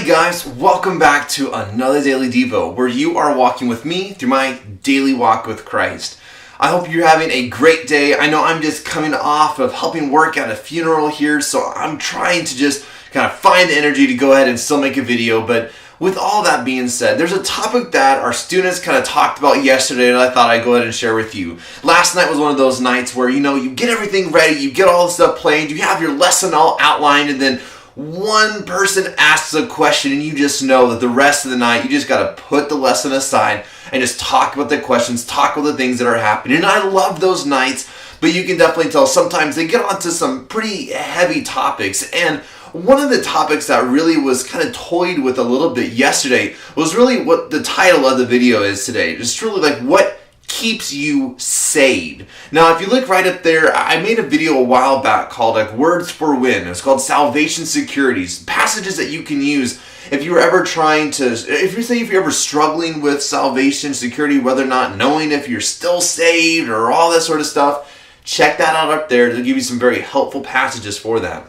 Hi guys, welcome back to another Daily Devo, where you are walking with me through my daily walk with Christ. I hope you're having a great day. I know I'm just coming off of helping work at a funeral here, so I'm trying to just kind of find the energy to go ahead and still make a video. But with all that being said, there's a topic that our students kind of talked about yesterday that I thought I'd go ahead and share with you. Last night was one of those nights where, you get everything ready, you get all the stuff planned, you have your lesson all outlined, and then one person asks a question and you just know that the rest of the night you just got to put the lesson aside and just talk about the questions, talk about the things that are happening. And I love those nights, but you can definitely tell sometimes they get onto some pretty heavy topics. And one of the topics that really was kind of toyed with a little bit yesterday was really what the title of the video is today. Just really like what keeps you saved. Now, if you look right up there, I made a video a while back called Words for Win. It's called Salvation Securities, passages that you can use if you're ever if you're ever struggling with salvation security, whether or not knowing if you're still saved or all that sort of stuff. Check that out up there. They'll give you some very helpful passages for that.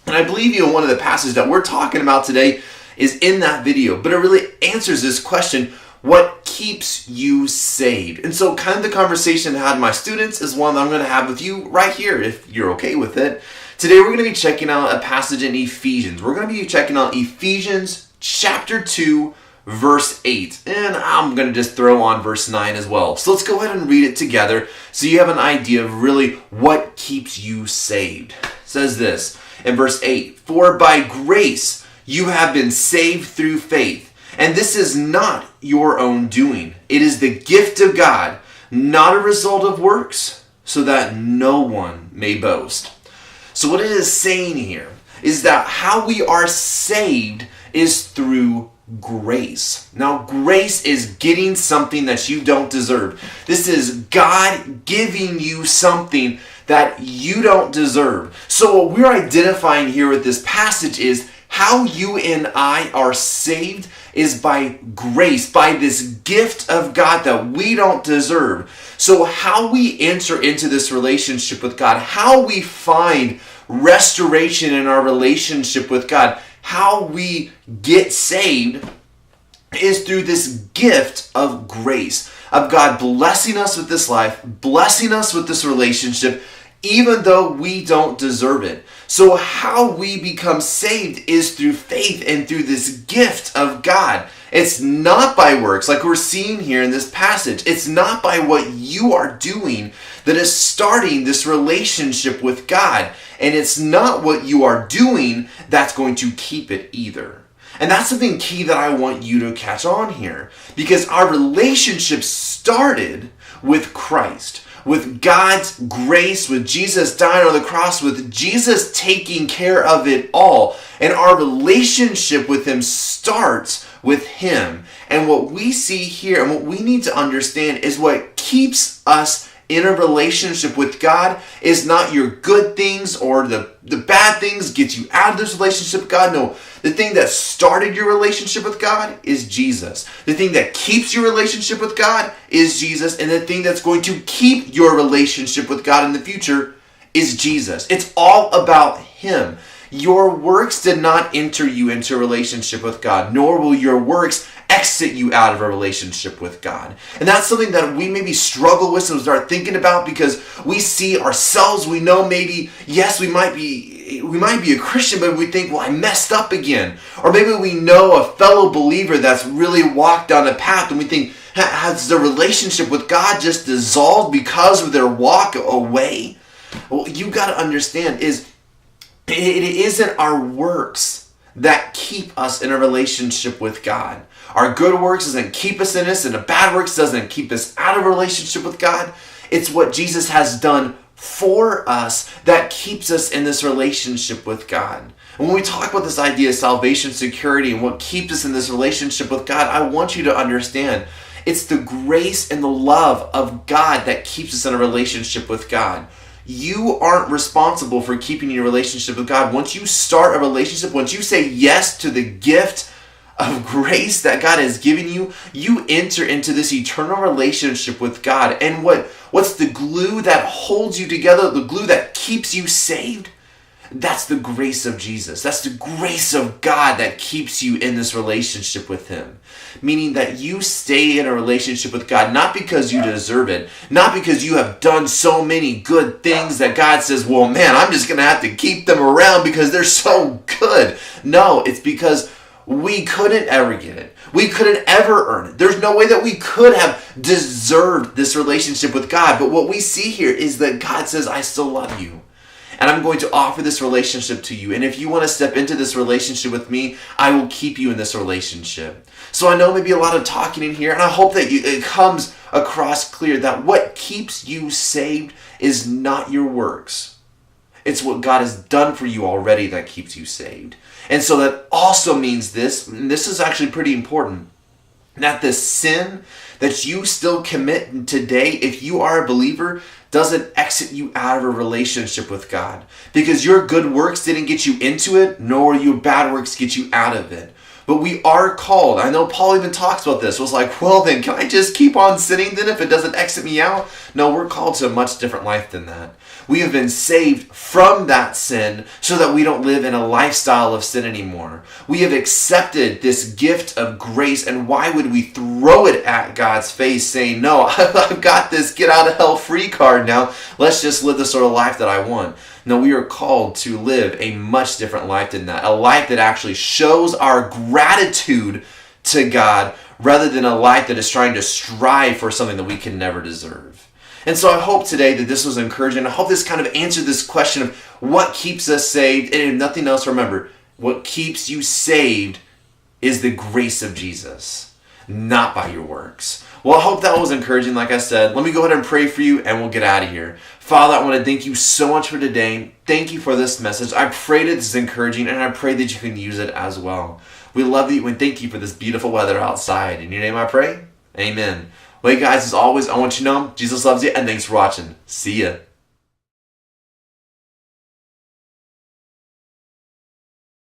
And I believe one of the passages that we're talking about today is in that video, but it really answers this question: what keeps you saved? And so kind of the conversation I had with my students is one that I'm going to have with you right here, if you're okay with it. Today we're going to be checking out a passage in Ephesians. We're going to be checking out Ephesians chapter 2, verse 8. And I'm going to just throw on verse 9 as well. So let's go ahead and read it together so you have an idea of really what keeps you saved. It says this in verse 8, "For by grace you have been saved through faith. And this is not your own doing. It is the gift of God, not a result of works, so that no one may boast." So what it is saying here is that how we are saved is through grace. Now, grace is getting something that you don't deserve. This is God giving you something that you don't deserve. So what we're identifying here with this passage is how you and I are saved is by grace, by this gift of God that we don't deserve. So how we enter into this relationship with God, how we find restoration in our relationship with God, how we get saved is through this gift of grace, of God blessing us with this life, blessing us with this relationship, even though we don't deserve it. So how we become saved is through faith and through this gift of God. It's not by works, like we're seeing here in this passage. It's not by what you are doing that is starting this relationship with God. And it's not what you are doing that's going to keep it either. And that's something key that I want you to catch on here. Because our relationship started with Christ, with God's grace, with Jesus dying on the cross, with Jesus taking care of it all. And our relationship with Him starts with Him. And what we see here and what we need to understand is what keeps us in a relationship with God is not your good things or the bad things get you out of this relationship with God. No, the thing that started your relationship with God is Jesus. The thing that keeps your relationship with God is Jesus. And the thing that's going to keep your relationship with God in the future is Jesus. It's all about Him. Your works did not enter you into a relationship with God, nor will your works exit you out of a relationship with God. And that's something that we maybe struggle with and start thinking about because we see ourselves, we know maybe, yes, we might be a Christian, but we think, well, I messed up again. Or maybe we know a fellow believer that's really walked down a path and we think, has the relationship with God just dissolved because of their walk away? Well, you got to understand is it isn't our works that keep us in a relationship with God. Our good works doesn't keep us in this, and the bad works doesn't keep us out of a relationship with God. It's what Jesus has done for us that keeps us in this relationship with God. And when we talk about this idea of salvation security and what keeps us in this relationship with God, I want you to understand it's the grace and the love of God that keeps us in a relationship with God. You aren't responsible for keeping your relationship with God. Once you start a relationship, once you say yes to the gift of grace that God has given you, you enter into this eternal relationship with God. And what's the glue that holds you together, the glue that keeps you saved? That's the grace of Jesus. That's the grace of God that keeps you in this relationship with him. Meaning that you stay in a relationship with God not because you deserve it, not because you have done so many good things that God says, well, man, I'm just going to have to keep them around because they're so good. No, it's because we couldn't ever get it. We couldn't ever earn it. There's no way that we could have deserved this relationship with God. But what we see here is that God says, I still love you. And I'm going to offer this relationship to you. And if you want to step into this relationship with me, I will keep you in this relationship. So I know maybe a lot of talking in here, and I hope that it comes across clear that what keeps you saved is not your works. It's what God has done for you already that keeps you saved. And so that also means this, and this is actually pretty important, that the sin that you still commit today, if you are a believer, doesn't exit you out of a relationship with God. Because your good works didn't get you into it, nor your bad works get you out of it. But we are called. I know Paul even talks about this. It was like, well then, can I just keep on sinning then if it doesn't exit me out? No, we're called to a much different life than that. We have been saved from that sin so that we don't live in a lifestyle of sin anymore. We have accepted this gift of grace, and why would we throw it at God's face saying, no, I've got this get out of hell free card now. Let's just live the sort of life that I want. No, we are called to live a much different life than that. A life that actually shows our gratitude to God rather than a life that is trying to strive for something that we can never deserve. And so I hope today that this was encouraging. I hope this kind of answered this question of what keeps us saved. And if nothing else, remember, what keeps you saved is the grace of Jesus, not by your works. Well, I hope that was encouraging. Like I said, let me go ahead and pray for you and we'll get out of here. Father, I want to thank you so much for today. Thank you for this message. I pray that this is encouraging, and I pray that you can use it as well. We love you and thank you for this beautiful weather outside. In your name I pray, amen. Well, guys, as always, I want you to know Jesus loves you, and thanks for watching. See ya.